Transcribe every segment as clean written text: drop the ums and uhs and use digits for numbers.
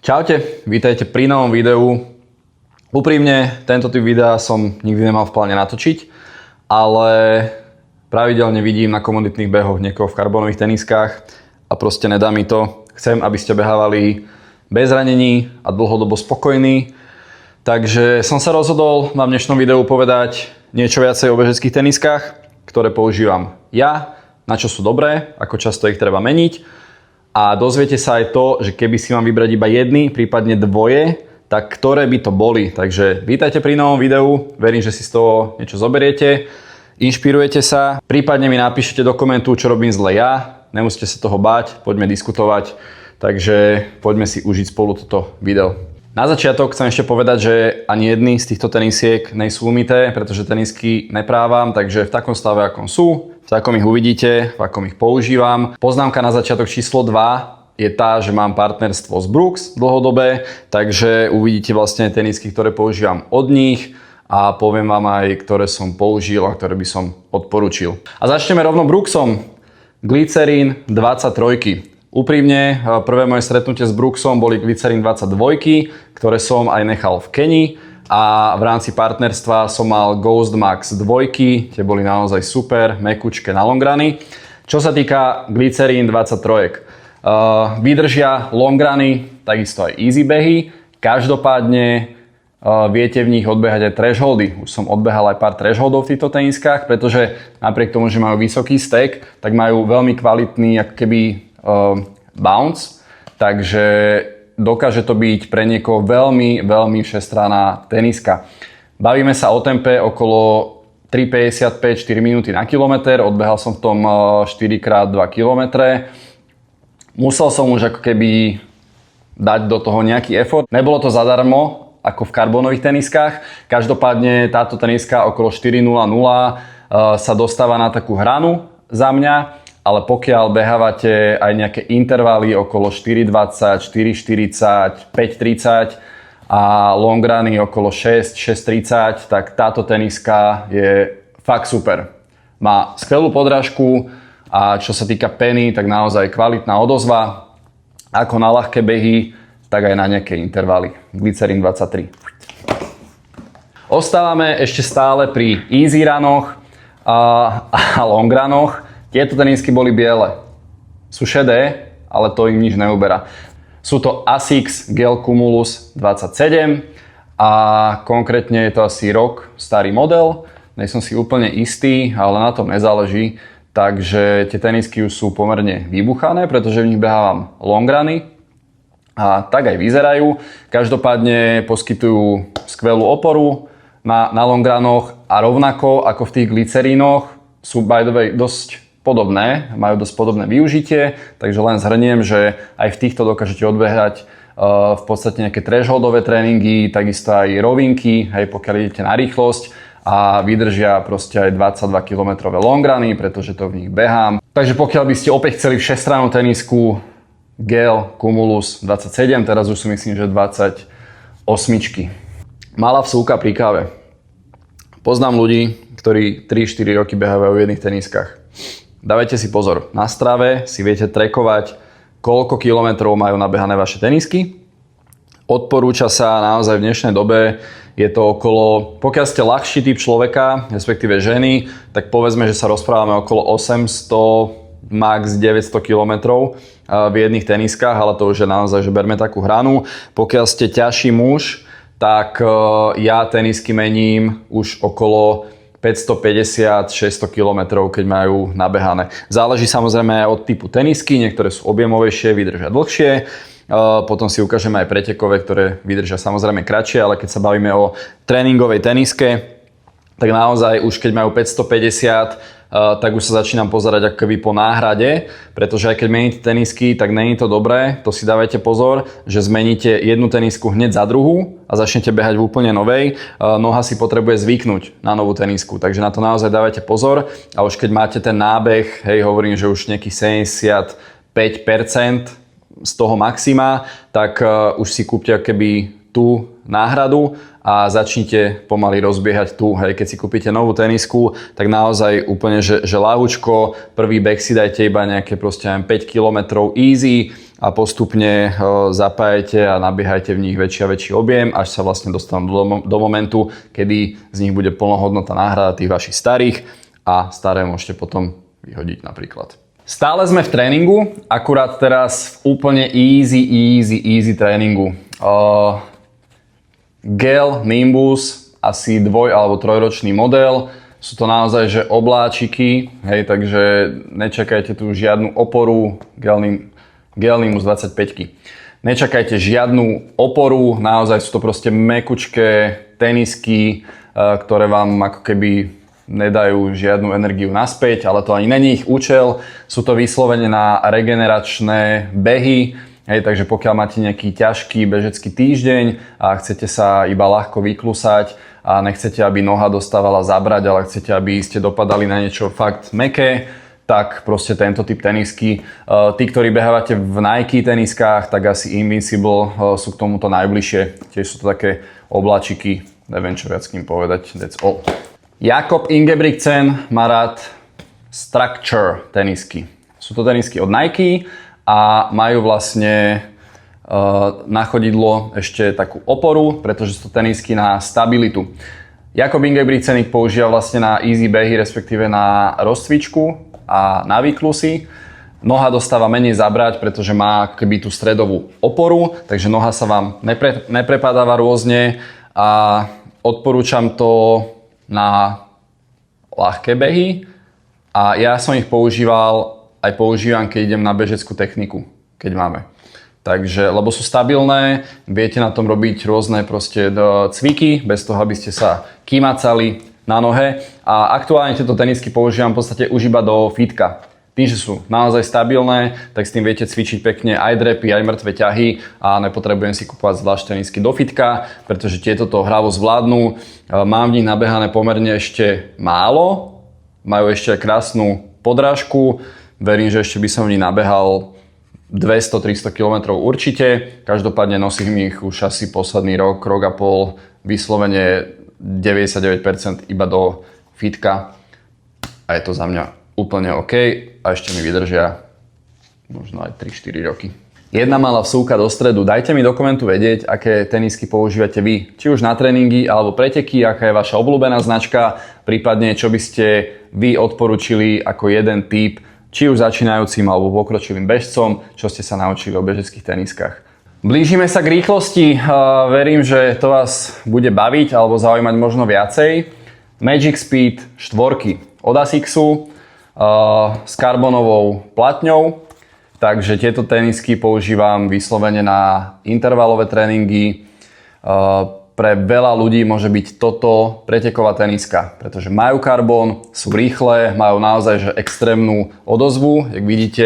Čaute, vítajte pri novom videu. Úprimne, tento typ videa som nikdy nemal v pláne natočiť, ale pravidelne vidím na komunitných behoch niekoho v karbonových teniskách a proste nedá mi to. Chcem, aby ste behávali bez ranení a dlhodobo spokojní. Takže som sa rozhodol vám v dnešnom videu povedať niečo viacej o bežeckých teniskách, ktoré používam ja, na čo sú dobré, ako často ich treba meniť. A dozviete sa aj to, že keby si mám vybrať iba jedny, prípadne dvoje, tak ktoré by to boli. Takže vítajte pri novom videu, verím, že si z toho niečo zoberiete, inšpirujete sa, prípadne mi napíšete do komentu, čo robím zle ja, nemusíte sa toho báť, poďme diskutovať, takže poďme si užiť spolu toto video. Na začiatok chcem ešte povedať, že ani jedný z týchto tenisiek nejsú umyté, pretože tenisky neprávam, takže v takom stave, akom sú, v takom ich uvidíte, v akom ich používam. Poznámka na začiatok číslo 2 je tá, že mám partnerstvo s Brooks dlhodobé, takže uvidíte vlastne tenisky, ktoré používam od nich a poviem vám aj, ktoré som použil a ktoré by som odporučil. A začneme rovno Brooksom. Glycerin 23. Úprimne, prvé moje stretnutie s Brooksom boli Glycerin 22, ktoré som aj nechal v Keni. A v rámci partnerstva som mal Ghost Max 2, tie boli naozaj super, mekučké na longrany. Čo sa týka Glycerin 23, vydržia longrany, takisto aj easy behy. Každopádne viete v nich odbehať aj thresholdy. Už som odbehal aj pár thresholdov v týchto teniskách, pretože napriek tomu, že majú vysoký stack, tak majú veľmi kvalitný ako keby bounce. Takže dokáže to byť pre niekoho veľmi všestranná teniska. Bavíme sa o tempe okolo 3,55 4 minúty na kilometr. Odbehal som v tom 4x2 km. Musel som už ako keby dať do toho nejaký effort. Nebolo to zadarmo, ako v karbonových teniskách. Každopádne táto teniska okolo 4.00 sa dostáva na takú hranu za mňa. Ale pokiaľ behávate aj nejaké intervaly okolo 4.20, 4.40, 5.30 a long runy okolo 6, 6.30, tak táto teniska je fakt super. Má skvelú podrážku a čo sa týka peny, tak naozaj kvalitná odozva. Ako na ľahké behy, tak aj na nejaké intervaly. Glycerin 23. Ostávame ešte stále pri easy runoch a long runoch. Tieto tenisky boli biele. Sú šedé, ale to im nič neuberá. Sú to Asics Gel Cumulus 27 a konkrétne je to asi rok starý model. Nie som si úplne istý, ale na tom nezáleží. Takže tie tenisky už sú pomerne vybuchané, pretože v nich behávam long runy. A tak aj vyzerajú. Každopádne poskytujú skvelú oporu na long runoch a rovnako ako v tých glycerínoch sú by the way dosť podobné, majú dosť podobné využitie, takže len zhrniem, že aj v týchto dokážete odbehať v podstate nejaké thresholdové tréningy, takisto aj rovinky, hej, pokiaľ idete na rýchlosť a vydržia proste aj 22 km long runy, pretože to v nich behám. Takže pokiaľ by ste opäť chceli všestrannú tenisku Gel Cumulus 27, teraz už si myslím, že 28. Malá vsúka pri káve. Poznám ľudí, ktorí 3-4 roky behávajú v jedných teniskách. Dávajte si pozor, na Strave si viete trackovať, koľko kilometrov majú nabehané vaše tenisky. Odporúča sa naozaj v dnešnej dobe, je to okolo, pokiaľ ste ľahší typ človeka, respektíve ženy, tak povedzme, že sa rozprávame okolo 800, max 900 kilometrov v jedných teniskách, ale to už je naozaj, že berme takú hranu. Pokiaľ ste ťažší muž, tak ja tenisky mením už okolo 550-600 km, keď majú nabehané. Záleží samozrejme aj od typu tenisky, niektoré sú objemovejšie, vydržia dlhšie. Potom si ukážeme aj pretekové, ktoré vydržia samozrejme kratšie, ale keď sa bavíme o tréningovej teniske, tak naozaj už keď majú 550, tak už sa začínam pozerať ako keby po náhrade, pretože aj keď meníte tenisky, tak nie je to dobré, to si dávajte pozor, že zmeníte jednu tenisku hneď za druhú a začnete behať v úplne novej. Noha si potrebuje zvyknúť na novú tenisku, takže na to naozaj dávajte pozor a už keď máte ten nábeh, hej, hovorím, že už nejakých 75% z toho maxima, tak už si kúpte ako keby tú náhradu a začnite pomaly rozbiehať tu. Hej, keď si kúpite novú tenisku, tak naozaj úplne, že ľahučko, prvý back si dajte iba nejaké proste 5 km easy a postupne zapájete a nabiehajte v nich väčší a väčší objem, až sa vlastne dostanú do momentu, kedy z nich bude plnohodnotná náhrada tých vašich starých a staré môžete potom vyhodiť napríklad. Stále sme v tréningu, akurát teraz v úplne easy tréningu. Gel Nimbus, asi 2- alebo 3-ročný model. Sú to naozaj že obláčiky, hej, takže nečakajte tu žiadnu oporu, Gel Nimbus 25. Nečakajte žiadnu oporu, naozaj sú to proste mekučké tenisky, ktoré vám ako keby nedajú žiadnu energiu naspäť, ale to ani není ich účel. Sú to vyslovene na regeneračné behy. Hej, takže pokiaľ máte nejaký ťažký bežecký týždeň a chcete sa iba ľahko vyklusať a nechcete, aby noha dostávala zabrať, ale chcete, aby ste dopadali na niečo fakt mäkké, tak proste tento typ tenisky. Tí, ktorí behávate v Nike teniskách, tak asi Invincible sú k tomuto najbližšie. Tiež sú to také oblačiky, neviem čo viac k ním povedať, that's all. Jakob Ingebrigtsen má rád Structure tenisky. Sú to tenisky od Nike a majú vlastne na chodidlo ešte takú oporu, pretože sú to tenisky na stabilitu. Jakob Ingebrigtsen ich používa vlastne na easy behy, respektíve na rozcvičku a na výklusy. Noha dostáva menej zabrať, pretože má keby tú stredovú oporu, takže noha sa vám neprepadáva rôzne a odporúčam to na ľahké behy a ja som ich používam, keď idem na bežeckú techniku, keď máme. Takže, lebo sú stabilné, viete na tom robiť rôzne proste cviky, bez toho, aby ste sa kýmacali na nohe. A aktuálne tieto tenisky používam v podstate už iba do fitka. Tým, že sú naozaj stabilné, tak s tým viete cvičiť pekne aj drepy, aj mŕtve ťahy a nepotrebujem si kúpovať zvlášť tenisky do fitka, pretože tieto to hravo zvládnu. Mám v nich nabehané pomerne ešte málo, majú ešte aj krásnu podrážku. Verím, že ešte by som v nich nabehal 200-300 km určite. Každopádne nosím ich už asi posledný rok a pol, vyslovene 99% iba do fitka. A je to za mňa úplne OK a ešte mi vydržia možno aj 3-4 roky. Jedna malá vsúka do stredu. Dajte mi do komentu vedieť, aké tenisky používate vy. Či už na tréningy alebo preteky, aká je vaša obľúbená značka, prípadne čo by ste vy odporučili ako jeden typ, či už začínajúcim alebo pokročilým bežcom, čo ste sa naučili o bežeckých teniskách. Blížime sa k rýchlosti. Verím, že to vás bude baviť alebo zaujímať možno viacej. Magic Speed 4 od Asicsu s karbonovou platňou. Takže tieto tenisky používam vyslovene na intervalové tréningy. Pre veľa ľudí môže byť toto preteková teniska, pretože majú karbón, sú rýchle, majú naozaj že extrémnu odozvu. Jak vidíte,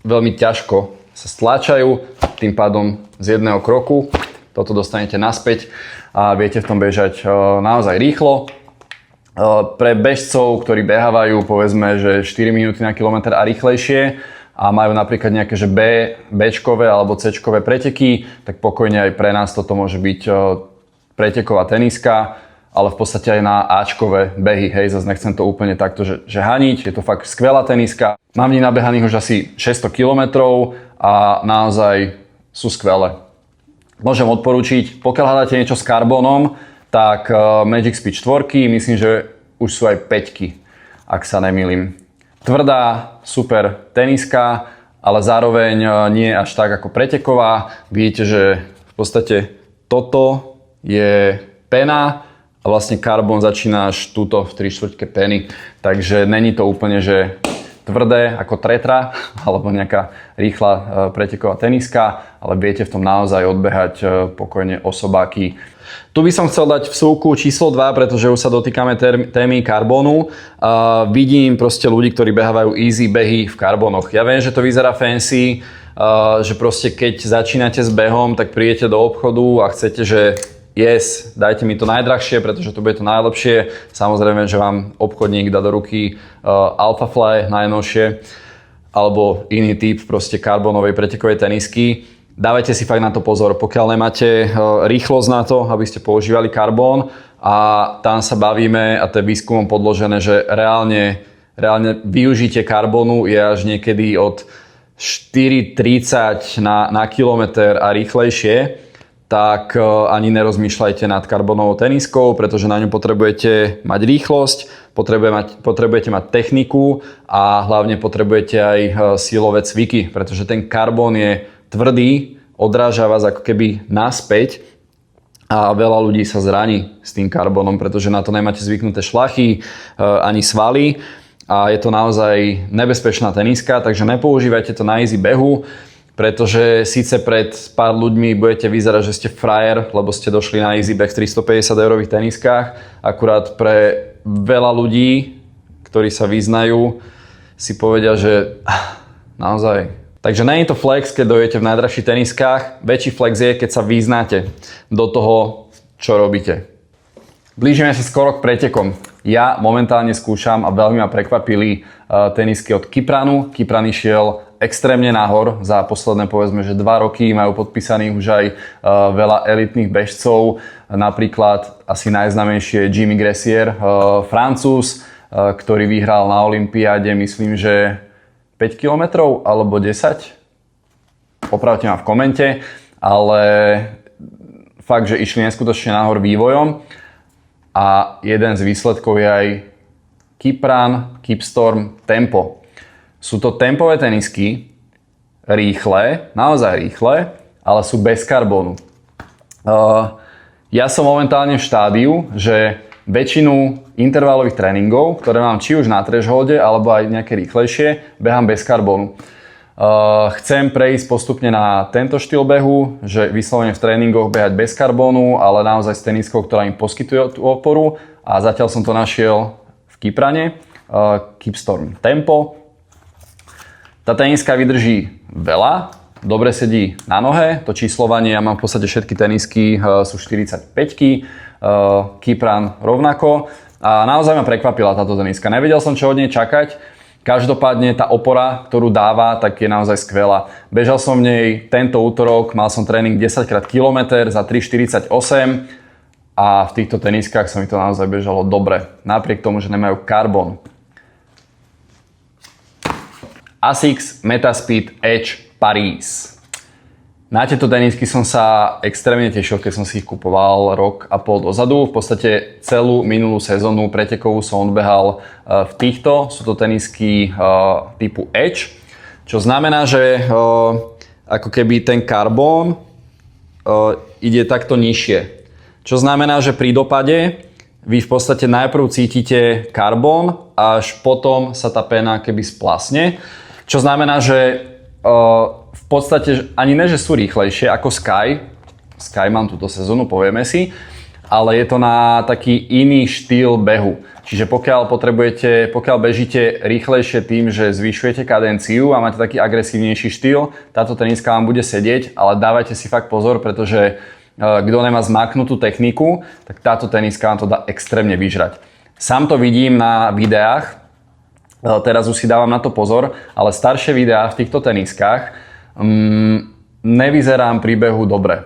veľmi ťažko sa stláčajú, tým pádom z jedného kroku toto dostanete naspäť a viete v tom bežať naozaj rýchlo. Pre bežcov, ktorí behávajú povedzme, že 4 minúty na kilometr a rýchlejšie, a majú napríklad nejaké že Bčkové alebo Cčkové preteky, tak pokojne aj pre nás toto môže byť preteková teniska, ale v podstate aj na Ačkové behy, hej, zase nechcem to úplne takto, že haniť, je to fakt skvelá teniska. Mám v nich nabehaných už asi 600 km a naozaj sú skvelé. Môžem odporúčiť, pokiaľ hľadáte niečo s karbónom, tak Magic Speed 4, myslím, že už sú aj 5, ak sa nemýlim. Tvrdá, super teniska, ale zároveň nie až tak ako preteková. Vidíte, že v podstate toto je pena a vlastne karbón začína až tuto v 3/4 peny. Takže není to úplne, že tvrdé ako tretra alebo nejaká rýchla preteková teniska, ale viete v tom naozaj odbehať pokojne osobáky. Tu by som chcel dať vsúku číslo 2, pretože už sa dotýkame témy karbónu. Vidím proste ľudí, ktorí behávajú easy behy v karbónoch. Ja viem, že to vyzerá fancy, že proste keď začínate s behom, tak prídete do obchodu a chcete, že yes, dajte mi to najdrahšie, pretože to bude to najlepšie. Samozrejme, že vám obchodník dá do ruky Alphafly najnovšie alebo iný typ proste karbónovej pretekovej tenisky. Dávajte si fakt na to pozor, pokiaľ nemáte rýchlosť na to, aby ste používali karbón a tam sa bavíme a to je výskumom podložené, že reálne využitie karbónu je až niekedy od 4,30 na kilometr a rýchlejšie, tak ani nerozmýšľajte nad karbonovou teniskou, pretože na ňu potrebujete mať rýchlosť, potrebujete mať techniku a hlavne potrebujete aj silové cviky, pretože ten karbon je tvrdý, odráža vás ako keby naspäť a veľa ľudí sa zraní s tým karbonom, pretože na to nemáte zvyknuté šlachy ani svaly a je to naozaj nebezpečná teniska, takže nepoužívajte to na easy behu, pretože síce pred pár ľuďmi budete vyzerať, že ste frajer, lebo ste došli na easy beh v 350 eurových teniskách, akurát pre veľa ľudí, ktorí sa vyznajú, si povedia, že naozaj. Takže nie je to flex, keď dojete v najdrahších teniskách, väčší flex je, keď sa vyznáte do toho, čo robíte. Blížime sa skoro k pretekom. Ja momentálne skúšam a veľmi ma prekvapili tenisky od Kipranu. Kipran išiel extrémne nahor za posledné povedzme, že 2 roky majú podpísaných už aj veľa elitných bežcov, napríklad asi najznámejšie Jimmy Gressier, Francúz, ktorý vyhral na olympiáde, myslím, že 5 km alebo 10. Opravte ma v komente, ale fakt, že išli neskutočne nahor vývojom a jeden z výsledkov je aj Kipran, Kipstorm, Tempo. Sú to tempové tenisky, rýchle, naozaj rýchle, ale sú bez karbónu. Ja som momentálne v štádiu, že väčšinu intervalových tréningov, ktoré mám či už na thresholde, alebo aj nejaké rýchlejšie, behám bez karbónu. Chcem prejsť postupne na tento štýl behu, že vyslovene v tréningoch behať bez karbónu, ale naozaj s teniskou, ktorá im poskytuje tú oporu. A zatiaľ som to našiel v Kiprane, Kipstorm Tempo. Tá teniska vydrží veľa, dobre sedí na nohe, to číslovanie, ja mám v podstate všetky tenisky, sú 45-ky, Kipran rovnako a naozaj ma prekvapila táto teniska. Nevedel som, čo od nej čakať, každopádne tá opora, ktorú dáva, tak je naozaj skvelá. Bežal som v nej tento útorok, mal som tréning 10 x kilometr za 3,48 a v týchto teniskách sa mi to naozaj bežalo dobre, napriek tomu, že nemajú karbon. Asics Metaspeed Edge Paris. Na tieto tenisky som sa extrémne tešil, keď som si ich kupoval rok a pol dozadu. V podstate celú minulú sezónu pretekovú som odbehal v týchto. Sú to tenisky typu Edge, čo znamená, že ako keby ten karbón ide takto nižšie. Čo znamená, že pri dopade vy v podstate najprv cítite karbón, až potom sa tá péna keby splasne. Čo znamená, že v podstate ani ne, že sú rýchlejšie ako Sky. Sky mám túto sezónu, povieme si. Ale je to na taký iný štýl behu. Čiže pokiaľ bežíte rýchlejšie tým, že zvyšujete kadenciu a máte taký agresívnejší štýl, táto teniska vám bude sedieť, ale dávajte si fakt pozor, pretože kto nemá zmaknutú techniku, tak táto teniska vám to dá extrémne vyžrať. Sám to vidím na videách, teraz už si dávam na to pozor, ale staršie videá v týchto teniskách nevyzerám pri behu dobre.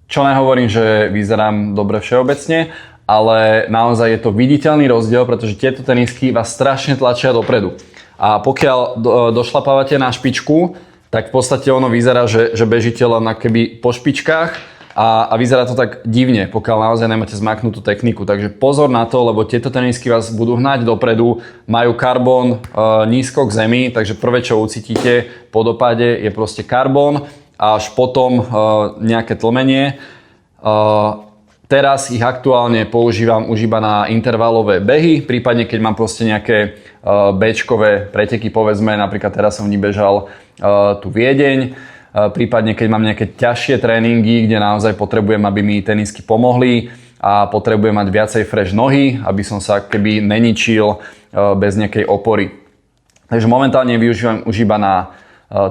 Čo nehovorím, že vyzerám dobre všeobecne, ale naozaj je to viditeľný rozdiel, pretože tieto tenisky vás strašne tlačia dopredu. A pokiaľ došlapávate na špičku, tak v podstate ono vyzerá, že bežíte len keby po špičkách a vyzerá to tak divne, pokiaľ naozaj nemáte zmaknutú techniku. Takže pozor na to, lebo tieto tenisky vás budú hnať dopredu, majú karbón nízko k zemi, takže prvé, čo ucítite po dopade je proste karbón a až potom nejaké tlmenie. Teraz ich aktuálne používam už iba na intervalové behy, prípadne keď mám proste nejaké B-čkové preteky, povedzme, napríklad teraz som v ní bežal tu Viedeň, prípadne keď mám nejaké ťažšie tréningy, kde naozaj potrebujem, aby mi tenisky pomohli a potrebujem mať viacej fresh nohy, aby som sa keby neničil bez nejakej opory. Takže momentálne využívam už iba na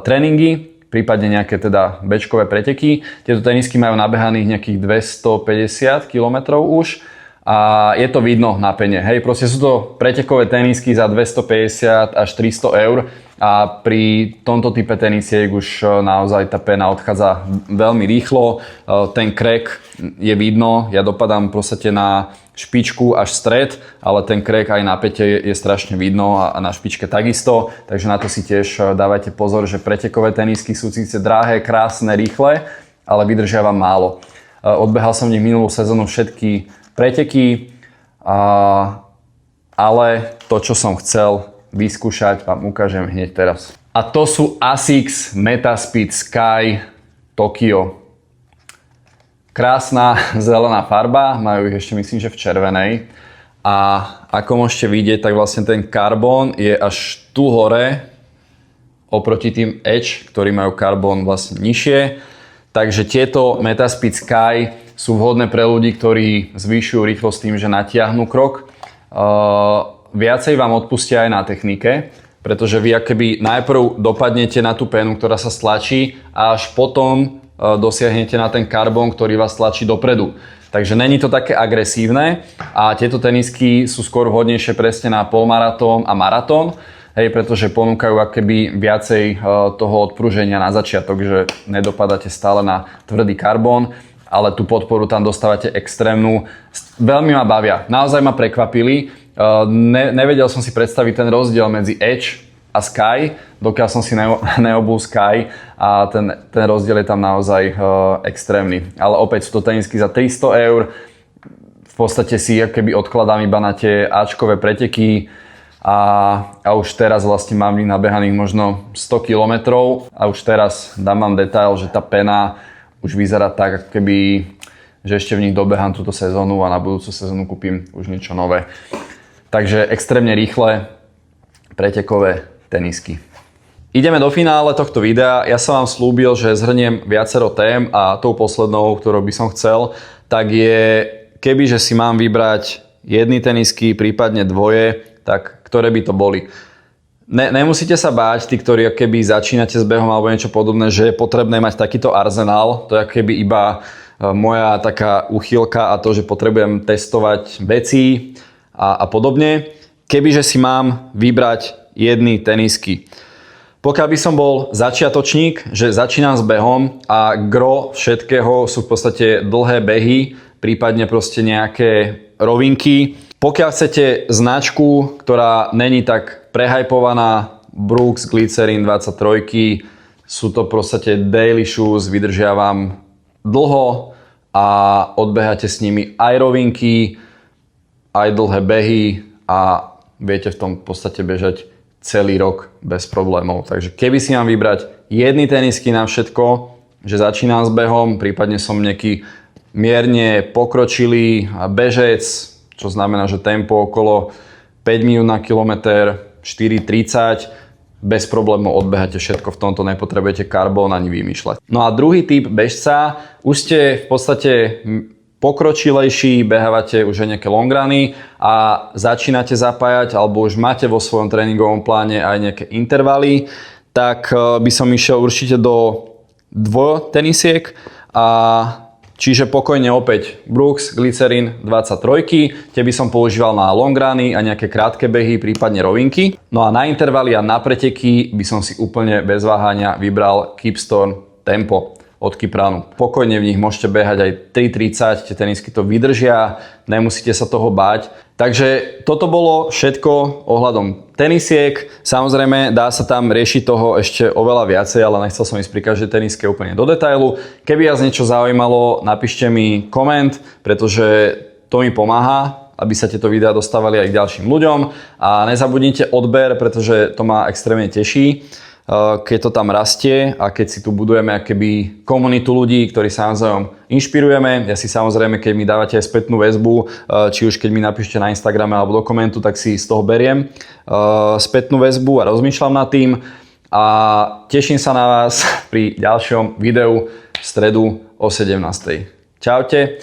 tréningy, prípadne nejaké teda B-čkové preteky. Tieto tenisky majú nabehaných nejakých 250 km už a je to vidno na pene. Hej, proste sú to pretekové tenisky za 250 až 300 eur a pri tomto type tenisiek už naozaj tá pena odchádza veľmi rýchlo. Ten crack je vidno, ja dopadám proste na špičku až stred, ale ten crack aj na pete je strašne vidno a na špičke takisto, takže na to si tiež dávajte pozor, že pretekové tenisky sú síce drahé, krásne, rýchle, ale vydržia vám málo. Odbehal som v nich minulú sezónu všetky preteky, ale to, čo som chcel vyskúšať, vám ukážem hneď teraz. A to sú Asics Metaspeed Sky Tokyo. Krásna zelená farba, majú ich ešte myslím, že v červenej. A ako môžete vidieť, tak vlastne ten karbón je až tu hore oproti tým Edge, ktorí majú karbón vlastne nižšie. Takže tieto Metaspeed Sky sú vhodné pre ľudí, ktorí zvyšujú rýchlosť tým, že natiahnu krok. Viacej vám odpustia aj na technike, pretože vy akoby najprv dopadnete na tú penu, ktorá sa stlačí a až potom dosiahnete na ten karbón, ktorý vás tlačí dopredu. Takže není to také agresívne a tieto tenisky sú skôr vhodnejšie presne na polmaratón a maratón. Hej, pretože ponúkajú akoby viacej toho odpruženia na začiatok, že nedopadáte stále na tvrdý karbón, ale tú podporu tam dostávate extrémnu. Veľmi ma bavia, naozaj ma prekvapili. Nevedel som si predstaviť ten rozdiel medzi Edge a Sky, dokiaľ som si neobul Sky a ten rozdiel je tam naozaj extrémny. Ale opäť sú to tenisky za 300 eur, v podstate si akoby odkladám iba na tie Ačkové preteky, a už teraz vlastne mám ich nabehaných možno 100 km a už teraz dám vám detail, že tá pena už vyzerá tak, ako keby, že ešte v nich dobehám túto sezónu a na budúcu sezónu kúpim už niečo nové. Takže extrémne rýchle pretekové tenisky. Ideme do finále tohto videa. Ja som vám slúbil, že zhrniem viacero tém a tou poslednou, ktorou by som chcel, tak je, kebyže si mám vybrať jedny tenisky, prípadne dvoje, tak ktoré by to boli. Nemusíte sa báť, tí, ktorí keby začínate s behom alebo niečo podobné, že je potrebné mať takýto arzenál. To je keby iba moja taká uchýlka a to, že potrebujem testovať veci a podobne. Kebyže si mám vybrať jedny tenisky. Pokiaľ by som bol začiatočník, že začínam s behom a gro všetkého sú v podstate dlhé behy, prípadne proste nejaké rovinky. Pokiaľ chcete značku, ktorá není tak prehajpovaná, Brooks Glycerin 23, sú to proste daily shoes, vydržia vám dlho a odbeháte s nimi aj rovinky, aj dlhé behy a viete v tom v podstate bežať celý rok bez problémov. Takže keby si mám vybrať jedny tenisky na všetko, že začínam s behom, prípadne som nejaký mierne pokročilý bežec, čo znamená, že tempo okolo 5 minút na kilometr, 4,30, bez problémov odbeháte všetko, v tomto nepotrebujete karbón ani vymýšľať. No a druhý typ bežca, už ste v podstate pokročilejší, behávate už aj nejaké longrany a začínate zapájať, alebo už máte vo svojom tréningovom pláne aj nejaké intervaly, tak by som išiel určite do dvotenisiek a čiže pokojne opäť Brooks Glycerin 23, tie by som používal na longrany a nejaké krátke behy, prípadne rovinky. No a na intervaly a na preteky by som si úplne bez váhania vybral Keepstorm Tempo od Kipranu. Pokojne v nich môžete behať aj 3,30, tie tenisky to vydržia, nemusíte sa toho báť. Takže toto bolo všetko ohľadom tenisiek. Samozrejme dá sa tam riešiť toho ešte oveľa viacej, ale nechcel som ísť pri každej teniske úplne do detailu. Keby vás niečo zaujímalo, napíšte mi koment, pretože to mi pomáha, aby sa tieto videá dostávali aj k ďalším ľuďom. A nezabudnite odber, pretože to ma extrémne teší, keď to tam rastie a keď si tu budujeme akoby komunitu ľudí, ktorí sa navzájom inšpirujeme. Ja si samozrejme, keď mi dávate aj spätnú väzbu, či už keď mi napíšte na Instagrame alebo do komentu, tak si z toho beriem spätnú väzbu a rozmýšľam nad tým. A teším sa na vás pri ďalšom videu v stredu o 17:00. Čaute.